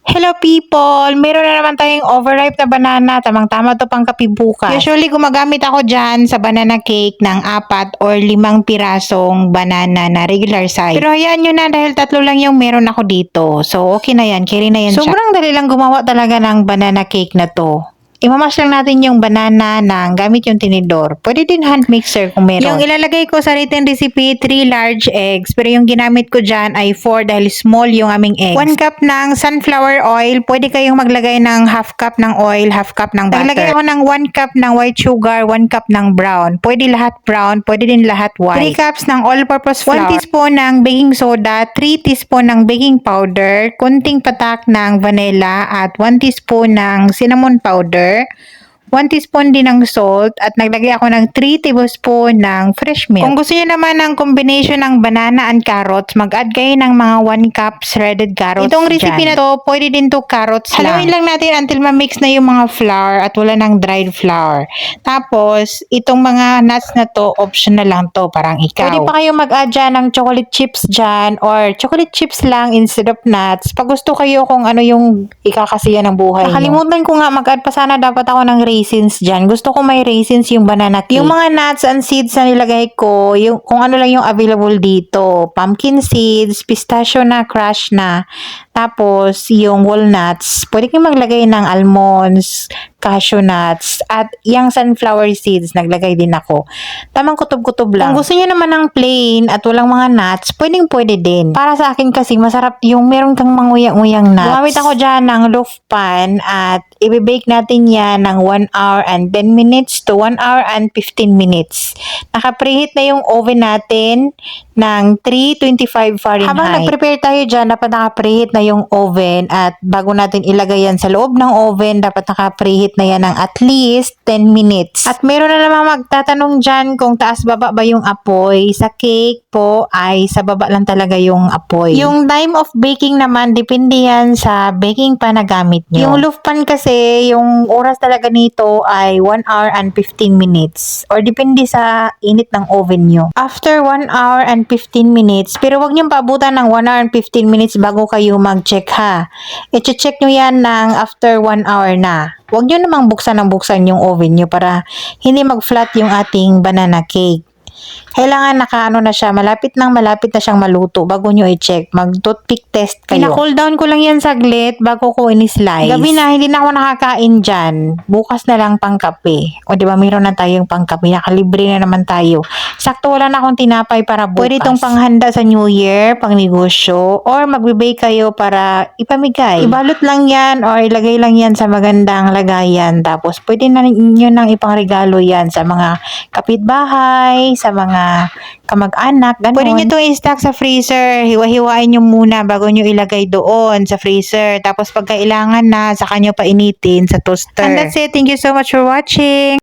Hello people! Meron na naman tayong overripe na banana. Tamang-tama to pang kape bukas. Usually gumagamit ako dyan sa banana cake ng 4 or 5 pirasong banana na regular size. Pero hayaan nyo na dahil 3 lang yung meron ako dito. So okay na yan, carry na yan siya. Sobrang dali lang gumawa talaga ng banana cake na to. Imamash lang natin yung banana ng gamit yung tinidor. Pwede din hand mixer kung meron. Yung ilalagay ko sa written recipe, 3 large eggs. Pero yung ginamit ko dyan ay 4 dahil small yung aming eggs. 1 cup ng sunflower oil. Pwede kayong maglagay ng half cup ng oil, half cup ng butter. Naglagay ako ng 1 cup ng white sugar, 1 cup ng brown. Pwede lahat brown, pwede din lahat white. 3 cups ng all-purpose flour. 1 teaspoon ng baking soda, 3 teaspoon ng baking powder, kunting patak ng vanilla at 1 teaspoon ng cinnamon powder. 1 teaspoon din ng salt at naglagay ako ng 3 tablespoon ng fresh milk. Kung gusto niyo naman ng combination ng banana and carrots, mag-add kayo ng mga 1 cup shredded carrots. Itong recipe na to, pwede din to carrots lang. Haluin lang natin until ma-mix na yung mga flour at wala ng dried flour. Tapos, itong mga nuts na to, optional lang to, parang ikaw. Pwede pa kayo mag-add dyan ng chocolate chips dyan or chocolate chips lang instead of nuts. Pag gusto kayo kung ano yung ikakasiya ng buhay. Nakalimutan ko nga mag-add pa sana dapat ako ng raisins dyan. Gusto ko may raisins yung banana cake. Yung mga nuts and seeds na nilagay ko, yung, kung ano lang yung available dito. Pumpkin seeds, pistachio na crush na. Tapos, yung walnuts. Pwede kayong maglagay ng almonds, cashew nuts, at yung sunflower seeds, naglagay din ako. Tamang kutob-kutob lang. Kung gusto niyo naman ng plain at walang mga nuts, pwede din. Para sa akin kasi, masarap yung meron kang manguyang-uyang nuts. Gumamit ako dyan ng loaf pan at i-bake natin yan ng 1 hour and 10 minutes to 1 hour and 15 minutes. Naka-preheat na yung oven natin ng 325 Fahrenheit. Habang nag-prepare tayo dyan, dapat naka-preheat na yung oven at bago natin ilagay yan sa loob ng oven, dapat naka-preheat na yan ng at least 10 minutes. At meron na naman magtatanong dyan kung taas-baba ba yung apoy. Sa cake po ay sa baba lang talaga yung apoy. Yung time of baking naman, depende yan sa baking pan na gamit nyo. Yung loaf pan kasi, yung oras talaga nito ay 1 hour and 15 minutes. Or depende sa init ng oven nyo. After 1 hour and 15 minutes, pero wag niyong paabutan ng 1 hour and 15 minutes bago kayo mag-check ha. I-check nyo yan ng after 1 hour na. Huwag nyo namang buksan yung oven nyo para hindi mag-flat yung ating banana cake. Kailangan nakaano na siya, malapit na siyang maluto bago nyo i-check. Mag-toothpick test kayo. Pina-cool down ko lang yan saglit bago ko in-slice. Gabi na, hindi na ako nakakain dyan. Bukas na lang pang kape. O diba, mayroon na tayong pang kape. Nakalibre na naman tayo. Sakto wala na akong tinapay para bukas. Pwede itong panghanda sa New Year, pang negosyo, or magbibake kayo para ipamigay. Ibalot lang yan or ilagay lang yan sa magandang lagayan. Tapos pwede na nyo nang ipangregalo yan sa mga kapitbahay, sa mga kamag-anak, ganun. Pwede nyo itong i-stack sa freezer. Hiwa-hiwain nyo muna bago nyo ilagay doon sa freezer. Tapos pag kailangan na, saka nyo painitin sa toaster. And that's it. Thank you so much for watching.